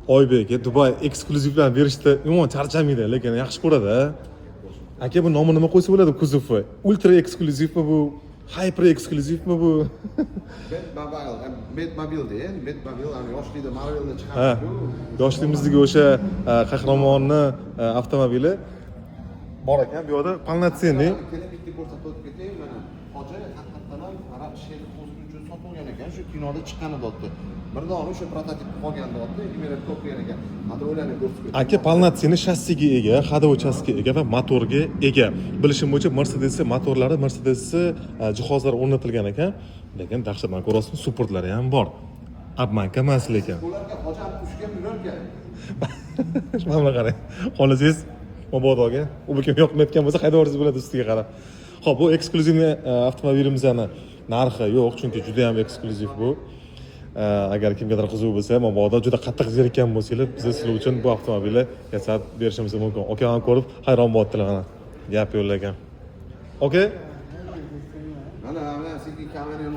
Oybek Dubai eksklyuzivlarni berishda umuman charchamaydi, lekin yaxshi ko'radi. Aka bu nomini nima qo'ysa bo'ladi kuzovi? Ultra eksklyuzivmi bu? Hyper eksklyuzivmi bu? Batmobile, yani yoshlikda Marvel'da Ha, chiqardi. yoshligimizdagi o'sha qahramonni avtomobili bor ekan. Bu yerda polnotsenniy. Keling bitta ko'rsatib o'tib ketayim. Mana hoji haqiqatan ham arab sheri o'zining uchun sotib olgan ekan. Shu kinoda chiqqanida otdi. Bir dona o'sha prototip qolganda otdi, Emirab ko'pgan ekan. Hozir o'ylanib ko'rsatib. Aka polnotsenniy shassiga ega, haydovchi chassiga ega va motorga ega. Bilishim bo'yicha Mercedes motorlari, Mercedes jihozlari o'rnatilgan ekan. Lekin dahshatdan ko'rasiz, supportlari ham bor. Abmanka emas lekin. Ularga hoji ham ushga yurar ekan. Mana qarang. Xolasangiz Mabodoga, u kim yoqmayotgan bo'lsa haydaveringiz bo'ladi ustiga qarab. Xo'p, bu eksklyuzivniy avtomobilimizning narxi yo'q, chunki juda ham eksklyuziv bu. Agar kimgadir qiziq bo'lsa, mabodo juda qattiq zerikkan bo'lsangiz, biz sizlar uchun bu avtomobilni yasab berishimiz mumkin. Okean ko'rib hayron bo'lyaptilar mana. Gap yo'llagan. Okey? Mana sekin kamerani